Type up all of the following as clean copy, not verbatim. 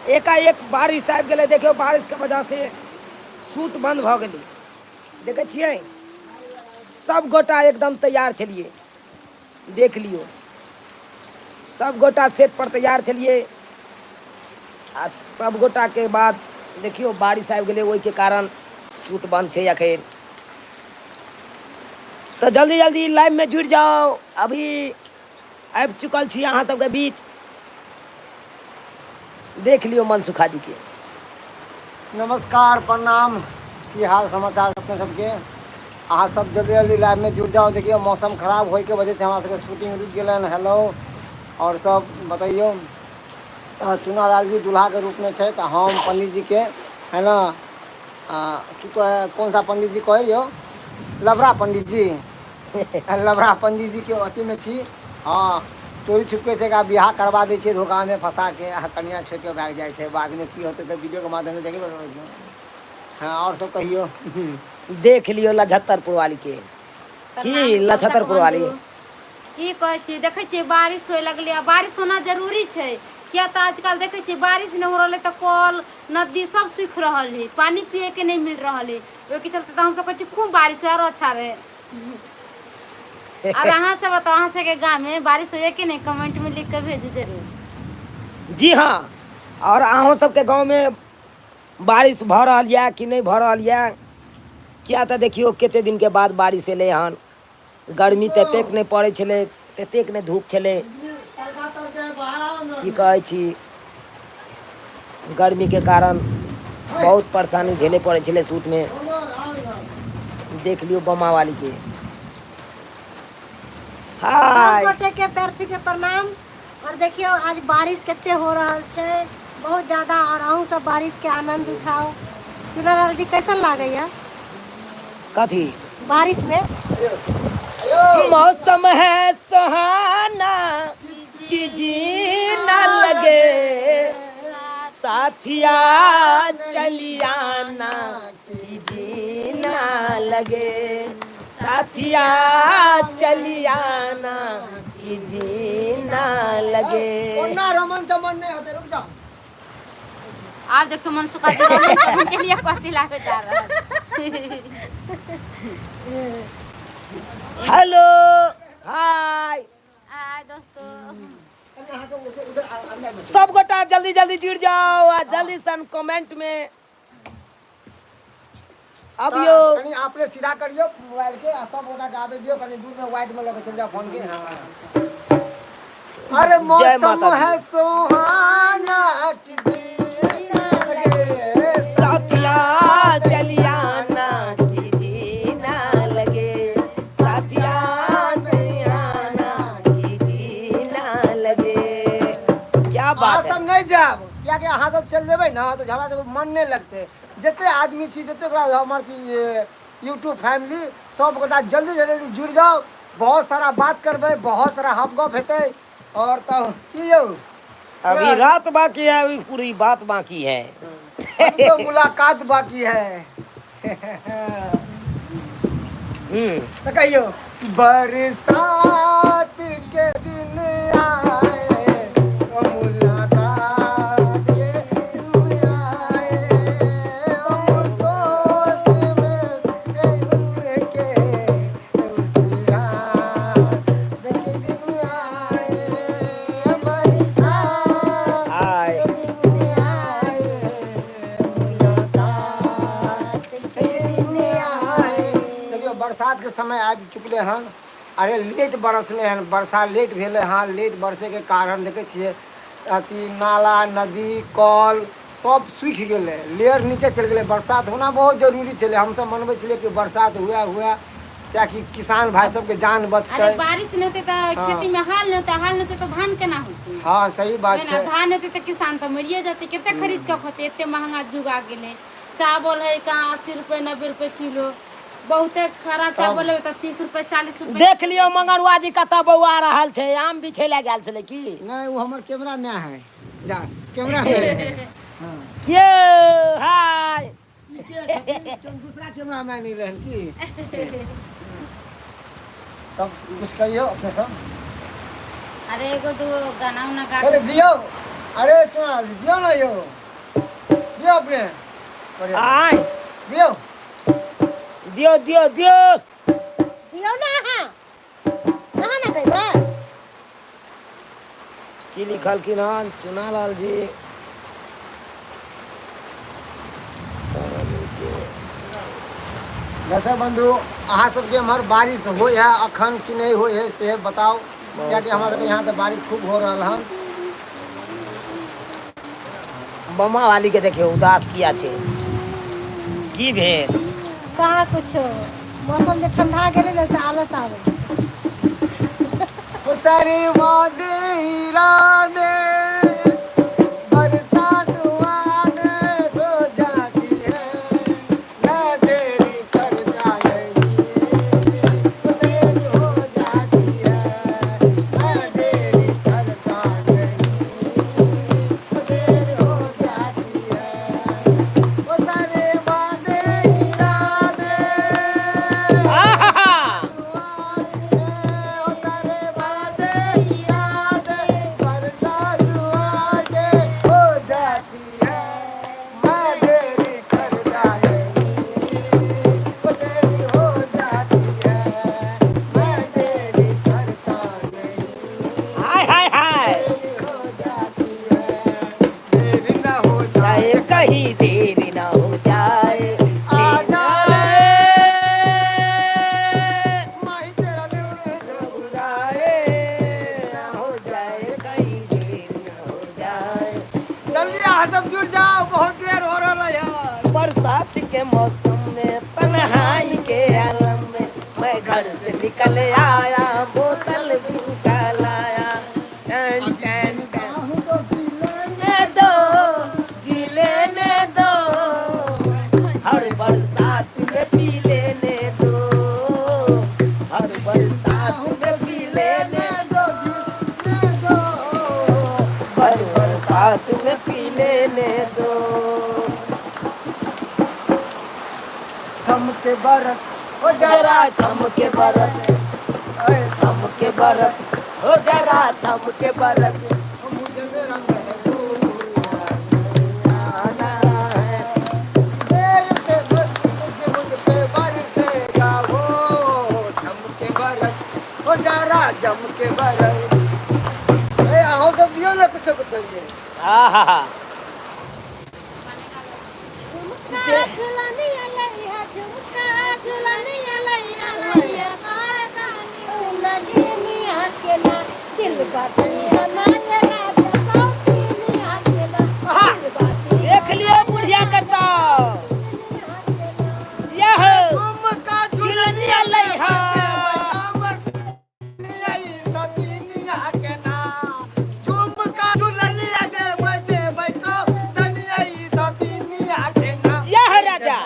एकाएक बारिश आबि गेलै। देखियौ बारिश के वजह से शूट बंद भऽ गेलै। देखै छियै सब गोटा एकदम तैयार छलिए। देख लियो सब गोटा सेट पर तैयार छलिए। आ सब गोटा के बाद देखियो बारिश आबि गेलै, ओहि के कारण शूट बंद छै अखन। तो जल्दी जल्दी लाइव में जुड़ जाओ। अभी आबि चुकल छी अहाँ सबके बीच। देख लियो मनसुखा जी के। नमस्कार, प्रणाम। की हाल समाचार अपने सबके। अहाँ सब जल्दी जल्दी लाइव में जुड़ जाओ। देखिए मौसम खराब होय के वजह से हमारा सबके शूटिंग रुक गेलन। हेलो और सब बताइयो। चुनालाल जी दूल्हा के रूप में छै, तो हम पंडित जी के है ना की कहे, कौन सा पंडित जी कहे यो, लबरा पंडित जी। लबरा पंडित जी के अथी में छी। हाँ, चोरी छुपके से का बियाह करवा दै छै धोखा में फंसा के, कनिया छोड़ के भाग जाए छै। बाद में की होते तो वीडियो के माध्यम से देखेबे। हाँ और सब कहियो। देख लियो लछत्तरपुर वाली के। की लछत्तरपुर वाली की कहै छी, देखै छियै बारिश होय लगलै। आ बारिश होना जरूरी छै, किया तऽ आजकल देखै छियै बारिश नहीं हो रहलै तो कल नदी सब सूख रहल है, पानी पिए के नहीं मिल रहल है। ओहि के चलते तो हम सब कहै छी खूब बारिश हो, आरो अच्छा रहे। और अहाँ से बताओ, अहाँ से के गाँव में बारिश होइए कि नहीं, कमेंट में लिख के भेजू जरूर। जी हाँ, और अहों सबके गांव में बारिश भऽ रहल यऽ कि नहीं भऽ रहल यऽ। किया तऽ देखियो कते दिन के बाद बारिश एलै हन। गर्मी ततेक नहीं पड़ै छलै, ततेक नहीं धूप छलै। की कहै छी, गर्मी के कारण बहुत परेशानी झेले पड़े छलै शूट में। देख लियो बमा वाली के। सब हाय गोटे के पैर छू के प्रणाम। और देखियो आज बारिश केते हो रहल छै, बहुत ज्यादा। और अहूँ सब बारिश के आनंद उठाओ। चुनालाल जी कैसन लागैया कथी बारिश में। मौसम है सुहाना कि जी न लगे, साथिया चलियाना कि जी न लगे, साथिया चलियाना कि जी न लगे। रमन चमन नहीं होते, रुक जाओ। आप देखो मनसुखा जी रमन चमन के लिए कथी लाके जा रहा है। हेलो हाय हाय दोस्तों। सब गोटा जल्दी जल्दी जुड़ जाओ और जल्दी सन कमेंट में। अब यो कनी आपने सीधा करियो मोबाइल के, सब गोटा के आवे दियो। कनी दूर में वाइट में लेके चल जाओ फोन के। हाँ। अरे मौसम है सुहाना कि जी न लगे, साथिया चलियाना कि जी न लगे, साथिया चलियाना कि जी न लगे। क्या बात है। सब नहीं जाब, क्या कि अहाँ सब चल जेबै ना तो हमरा सब मन नहीं लगते। जते आदमी छी, जते हमार यूट्यूब फैमिली, सब गोटा जल्दी जल्दी जुड़ जाओ। बहुत सारा बात करबे, बहुत सारा हम गप हेतै। और तो की यौ, अभी रात बाकी है, अभी पूरी बात बाकी है। अभी तो मुलाकात बाकी है। तो कहियो बरसात के दिन आए, मुलाकात के दिन आए, हम सोच में उनके उस रात के दिन आए, बरसात हाय के दिन आए, मुलाकात के दिन आए। देखियो बरसात के समय आ चुकले हन। अरे लेट बरसले हन, वर्षा लेट भेले हन। लेट बरसे के कारण देखे छिए अति नाला नदी कल सब सूख गेले, लेयर नीचे चल गेले। बरसात होना बहुत जरूरी छले। हम सब मनबे छले कि बरसात हुआ ताकि किसान भाई सबके जान बचते। अरे बारिश नहीं होते तो खेती में हाल नहीं होता, हाल नहीं होते तो धान केना होते। हाँ सही बात है। धान होते तो किसान तो मरिए जाते। कितने खरीद के होते, इतने महंगा जुग आ गेले। चावल है कहाँ 80 रुपए 90 रुपए किलो, बहुते खराब चावल है तो 30 रुपए 40 रुपए। देख लियो मंगरुआ जी कता बौआ रहल छै, आम बिछे ले गेल छले की नहीं वो हमर कैमरा में है, जा कैमरा में। ये हाय दूसरा कैमरा मैन नहीं रहन की। तब कुछ कहियो अपने सब। अरे एगो दो गाना उना गा चले दियो अरे चुना दियो ना यो दियो अपने बढ़िया आय दियो दियो दियो दियो दियो ना कहाँ ना गई बा की लिखल कि नाम चुनालाल जी दर्शक बंधु अहाँ सबके हमार बारिश होय है अखन कि नहीं होय है से बताओ क्या कि हमारे यहाँ तो बारिश खूब हो रहा है बम्मा वाली के देखियो उदास किया छे की भेल कहाँ कुछ मौसम जे ठंडा गेले ना से आलस आवे सारी वादे इरादे बरसात वादे हो जाती है मैं तेरी करता नहीं वो तेरी हो जाती है मैं तेरी करता नहीं वो तेरी हो जाती है वो सारे वादे इरादे आहा हाय हाय हाय चाहे कहीं देरी ना हो जाए सब जुड़ जाओ बहुत देर हो रहा है यार बरसात के मौसम में तन्हाई के आलम में मैं घर से निकल आया बोतल भी उठा लाया टन टन टन लेने दो जी लेने दो हर बरसात में पी लेने दो हर बरसात में पी लेने दो हर बरसात में पी लेने दो थम के बरस हो जरा थम के बरस थम के बरस हो जरा थम के बरस मुझे मेरा महबूब आना है मेरे से मुझ पे बरसेगा वो थम के बरस हो जरा जम के बरस ए आओ सब दियो ना कुछ कुछ ये आहा झुमका झुलनी अलैया झुमका झुलनी अलैया अलैया कारखानी लगनी अकेला दिल बातिया ना ये रात सौतीनी अकेला दिल बातिया देख लियो बुढ़िया करता यह झुमका झुलनी अलैहा यह राजा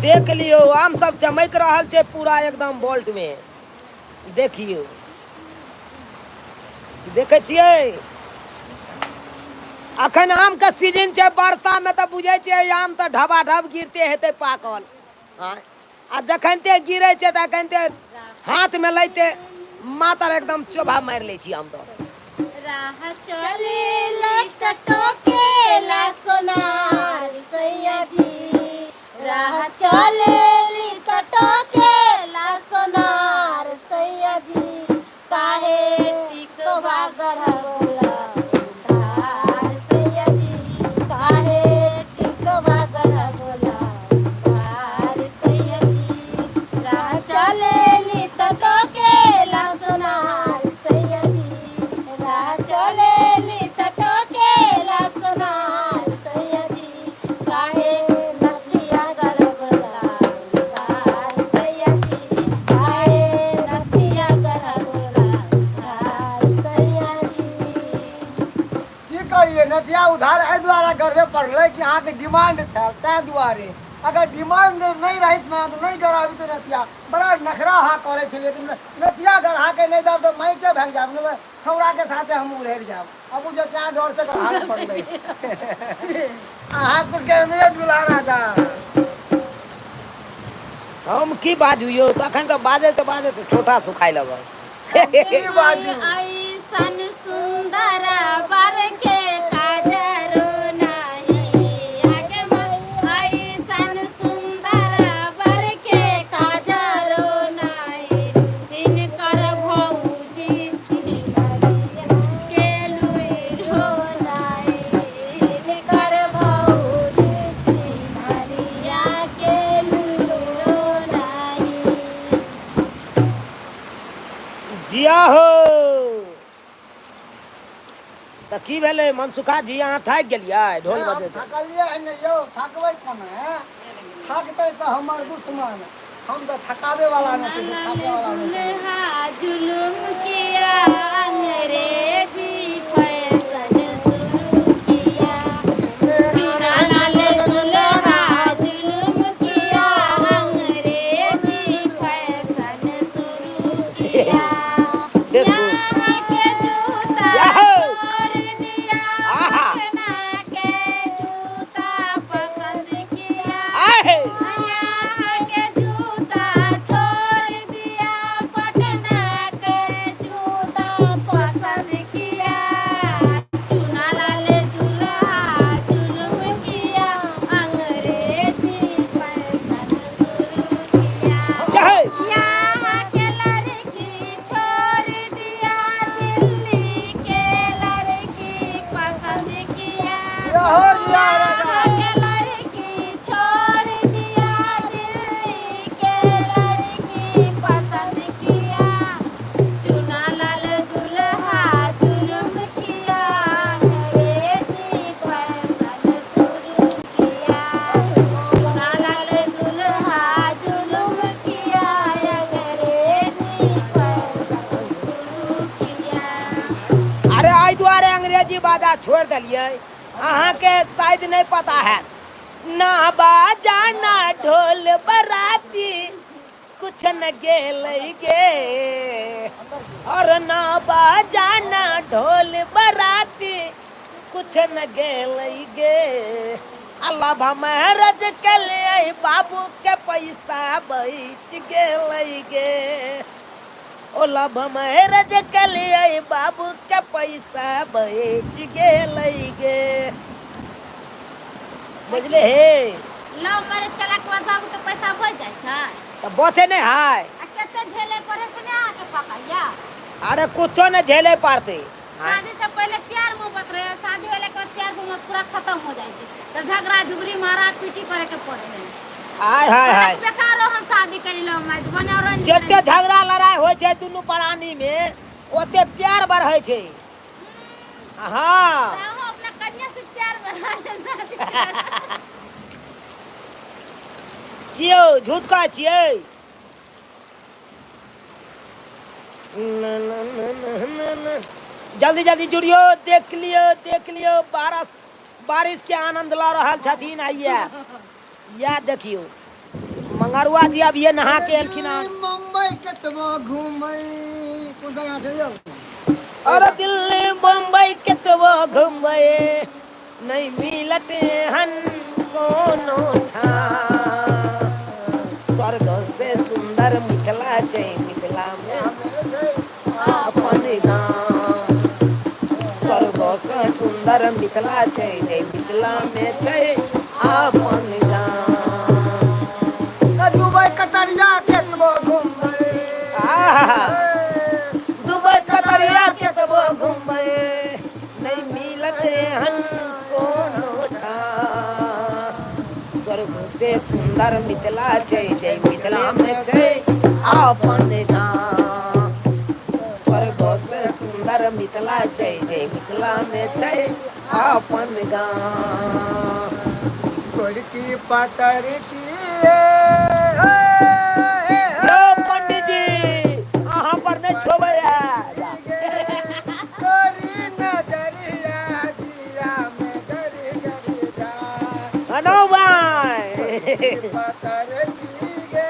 देख लियो आम सब चमक रहल छे पूरा एकदम बोल्ट में देखियो देखे छियै अखन आम का सीजन छे वर्षा में तो बुझे छे आम तो ढबा ढब गिरते हेते पाकल हाँ आ जखनते गिरे छे तखनते हाथ में लैते मातर एकदम चोभा मार ले छी हम तो राह चले लटकेला सोनार सैयदी राह चले लटकेला सोनार सैयदी काहे टिकवा गरबला धार सैयदी काहे टिकवा गरबला धार सैयदी राह चले लटकेला सोनार सैयदी राह चले लटकेला सोनार सैयदी काहे नथिया गरबला धार सैयदी काहे नथिया गरबला धार सैयदी की करिए नथिया उधार एहि दुआरे करबे पड़लै कि अहाँके डिमांड था ताहि दुआरे अगर डिमांड नहीं रहित ना तो नहीं गराबी तो नथिया बड़ा नखरा हाँ करे छलिए तुम नथिया गढ़ा के नहीं दब तो मैं के भाग जाब नहीं छौड़ा के साथे हम उड़ेर जाब अब जो क्या डर से गढ़ा के पड़लै अहाँ कुछ के नहीं डुला राजा हम की बाजू यो तखन तो बाजे तो छोटा सुखाई लग की बाजू ऐसन सुंदर बर के काजरो नहीं आगे मन ऐसन सुंदर बर के काजरो नहीं इनकर भौजी छिनरिया के लुई ढोलाई इनकर भौजी छिनरिया के लुई ढोलाई जिया हो त की भेलै मनसुखा जी अहाँ थाकि गेलियै ढोल बजे थकलिए नहीं यो थकबै कोना थकते तो हमर दुश्मन हम तो थकावे वाला नहीं थे थकावे वाला नहीं दुल्हा जुलुम किया अंग्रेजी फैशन शुरू किया चुरा लाले दुल्हा जुलुम किया अंग्रेजी फैशन शुरू किया यहाँ के जूता छोड़ दिया पटना के जूता पसंद किया यहाँ के जूता छोड़ दिया पटना के जूता पसंद किया चुना लाले दुल्हा जुलुम किया अंग्रेजी फैशन शुरू किया यहाँ के लड़की छोड़ दिया दिल्ली के लड़की पसंद किया यहाँ के लड़की छोड़ दिया दिल्ली के लड़की पसंद किया चुना लाल दुल्हा जुलुम किया अंग्रेजी फैशन शुरू किया चुना लाल दुल्हा जुलुम किया अंग्रेजी फैशन शुरू किया अरे आई दुआरे अंग्रेजी बाजा छोड़ दिलियै अहाँ के शायद नहीं पता है ना बाजा ना ढोल बराती कुछ न गेलै गे और ना बाजा ना ढोल बराती कुछ न गेलै गे अल्लाह महाराज के लिए बाबू के पैसा बच गेलै गे ओ लभ महाराज के लिए बाबू के पैसा बच गेलै गे बुझले हे लव मैरिज केला के बाद बाबू के पैसा बच जाइ छै तो बचे नहीं है आ कते झेले पड़े से ने अहाँ के पकैया अरे कुछो न झेले पारते शादी से पहले प्यार मोहब्बत रहे शादी होले के बाद प्यार मोहब्बत पूरा खत्म हो जाइ छै तो झगड़ा झुगड़ी मारा पीटी करे के पड़े है हाय हाय हाय बेकार हम शादी करी लो मैच बनौरन जते झगड़ा लड़ाई होइ छै दुनू प्राणी में ओते प्यार बढ़ै छै हाँ हम अपना कन्या से प्यार बढ़ा ले कियो झूठ कहै छियै न, न, न, न, न, न। जल्दी जल्दी जुड़ियो देख लियो बारिश के आनंद ला रहल छथिन आइया या देखियो मंगरुआ जी अब ये नहा के एलखिन हन मुंबई केतबो घूमै कोन जगह छै यौ अरे दिल्ली बम्बई केतबो घूमबै नहीं मिलत हन कोनो ठाम स्वर्ग से सुंदर मिथिला छै मिथिला में अपन गाँव स्वर्ग से सुंदर मिथिला छै जे मिथिला में छै अपन गाँव दुबई कटरिया केतबो घूमै दुबई कटरिया केतबो घूमबै नहीं मिलत हन कोनो ठाम स्वर्ग से सुंदर मिथिला छै जे मिथिला में छै अपन गाँव स्वर्ग से सुंदर मिथिला छै जे मिथिला में छै अपन गाँव कोड़की पातर की पंडित जी अहाँ पर नहीं छोबै तोरी नजरिया दिया में गरी गरी जा हनो भाई पातर की गे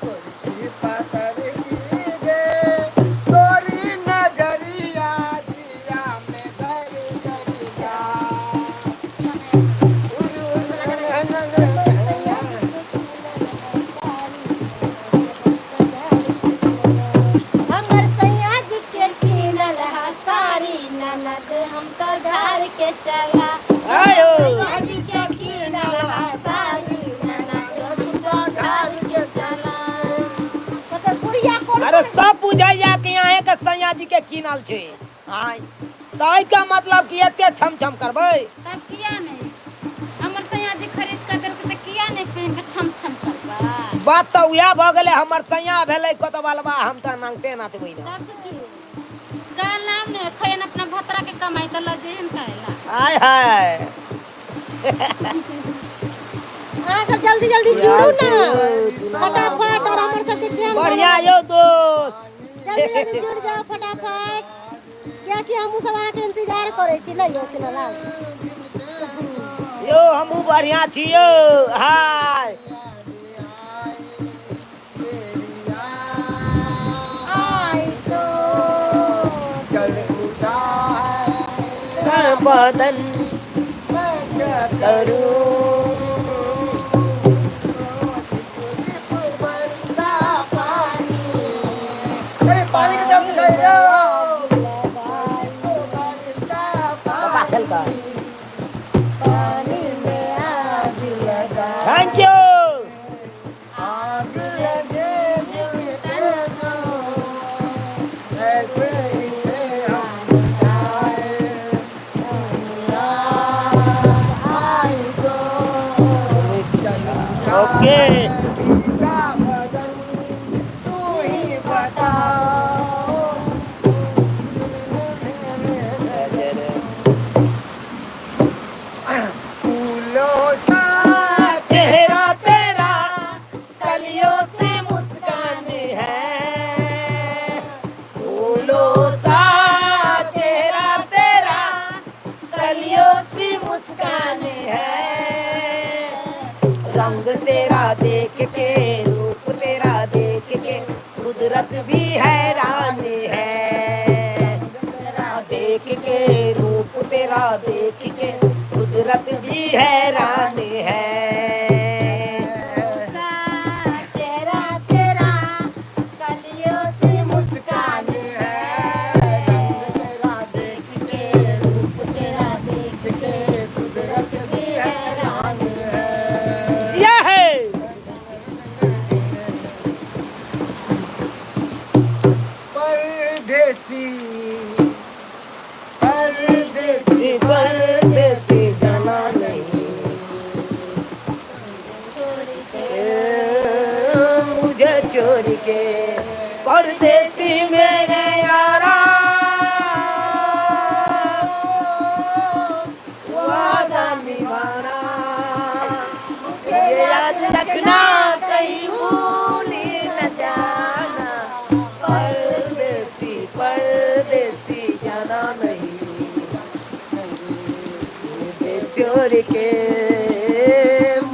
कोड़की पातर की गे तोरी नजरिया दिया में गरी गरी जा सैया जी के कीनल छे हाय तय का मतलब कि एते छम छम करबै तब किया नहीं हमर सैया जी खरीद कर देलकै त किया नहीं पहन के छम छम करबा बात तो उहे भ गेलै हमर सैया भेलै कोतवालबा हम त नंगटे नाचबै ना तब की का नाम ने खयन अपना भतरा के कमाई त लजेन करेला हाय हाय हाँ सब जल्दी जल्दी जुड़ू ना फटाफट और हमारे साथ ध्यान बढ़िया यो दोस्त जल्दी जल्दी जुड़ जाओ फटाफट क्या कि हम सब अहाँ के इंतजार करे छी लइयो कि ना लाल यो हमहू बढ़िया छियो हाय आई तो चल उठा बदन मैं क्या करूं बरसा पानी अरे पानी की तरफ दिखाइए बरसा पापा खेल का पानी में आग लगा थैंक यू आग लगे दिल पे तो ऐसे ही से हम जाए आई तो ओके भीगा बदन तू ही बताओ फूलों सा चेहरा तेरा कलियों से मुस्कान है फूलों सा चेहरा तेरा कलियों से मुस्कान है रंग तेरा देख के रूप तेरा देख के कुदरत भी हैरान है तेरा देख के रूप तेरा देख के कुदरत भी हैरान है चेहरा तेरा कलियों से मुस्कान तेरा देख के रूप तेरा देख के कुदरत भी हैरान है जिया है परदेसी परदेसी परदेसी जाना नहीं मुझे छोड़ के परदेसी मेरे यारा वादा निभाना ये याद रखना कहीं भूल न जाना परदेसी परदेसी जाना नहीं मुझे छोड़ के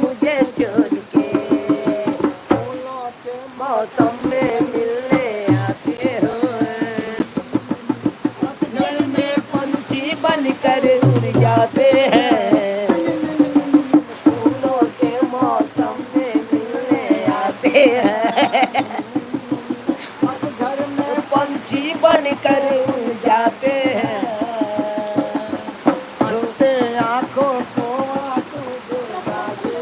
मुझे छोड़ के फूलों के मौसम में मिलने आते हो घर में पंछी बनकर उड़ जाते हैं फूलों के मौसम में मिलने आते हैं घर में पंछी बनकर उड़ जाते हैं छोटे आंखों को आंसू दिखाते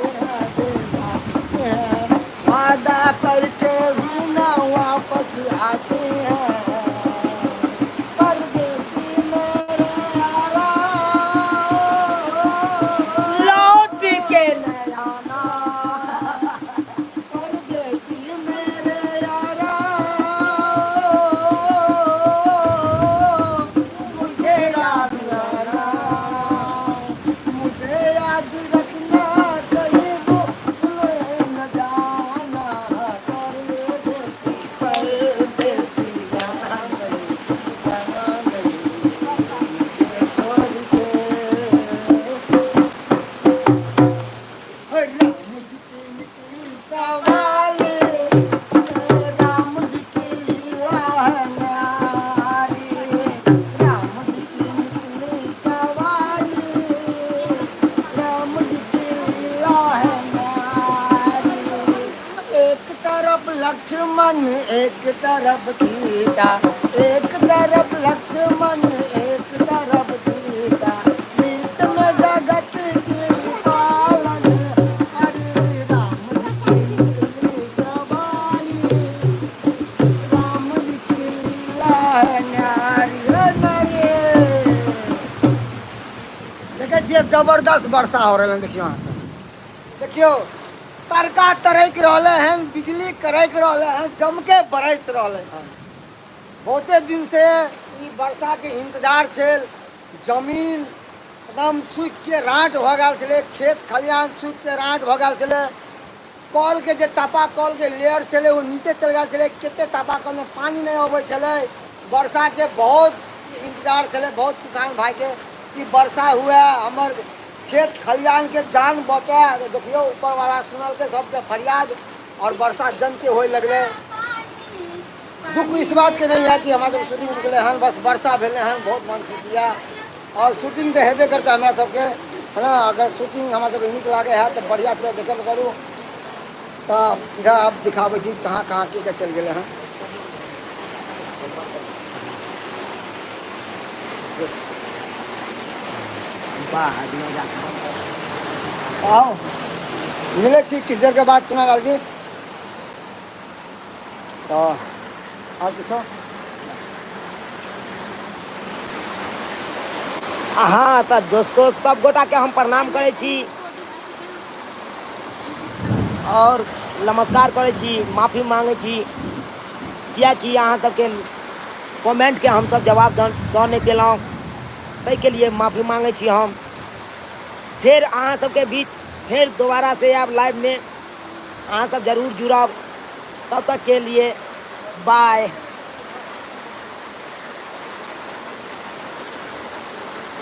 हैं वादा करके भी ना वापस आते हैं परदेसी मेरे यारा लौट के न आना परदेसी मेरे यारा मुझे याद रखना मुझे याद रखना कहीं भूल न जाना परदेसी परदेसी जाना नहीं छोड़ के सवाल राम जी की लीला है न्यारी राम जी की निकली सवारी राम जी की लीला है न्यारी एक तरफ लक्ष्मण एक तरफ सीता एक तरफ लक्ष्मण एक तरफ सीता बीच में जगत की पालन हरे राम जी की निकली सवारी राम जी की लीला है न्यारी जबरदस्त वर्षा हो रहा है। देखियो यहाँ से, देखियो तरका तरक रहे हैं, बिजली करक रहे हैं, जम के बरस रहे हैं। बहुते दिन से ई वर्षा के इंतजार छल। जमीन एकदम सूख के राँट भ गल छलै, खेत खलिहान सूख के राँट भ गल छलै। कल के जे चापा कल के लेयर छलै वो नीचे चल गल छलै। केते चापा कल में पानी नहीं अबै छलै। वर्षा के बहुत इंतजार छलै बहुत किसान भाई के कि वर्षा हुए हमर खेत खलिहान के जान बचे। देखियो ऊपर वाला सुनल के सबके फरियाद और वर्षा जम के होए लगले। दुख इस बात के नहीं है कि हमारे शूटिंग रुकले हैं, बस वर्षा भेले हैं, बहुत मन खुशी है। और शूटिंग तो हेबे करता है हमरा सबके, है ना। अगर शूटिंग हमरा सबके निक लागे है तो बढ़िया से देखल करूँ। तो इधर आप दिखावे छी कहाँ कहाँ के चल गए हैं। आओ मिले छी किस देर के बाद सुना लाल जी। तो आप पूछो। हाँ तो दोस्तों सब गोटा के हम प्रणाम करे छी और नमस्कार करे छी, माफ़ी मांगे छी कियाकि अहाँ सबके कमेंट के हम सब जवाब दऽ नहीं पेलहुँ, ताहि के लिए माफ़ी मांगे छी हम। फिर अहाँ सबके बीच फिर दोबारा से आब लाइव में अहाँ सब जरूर जुड़ब। तब तक के लिए बाय।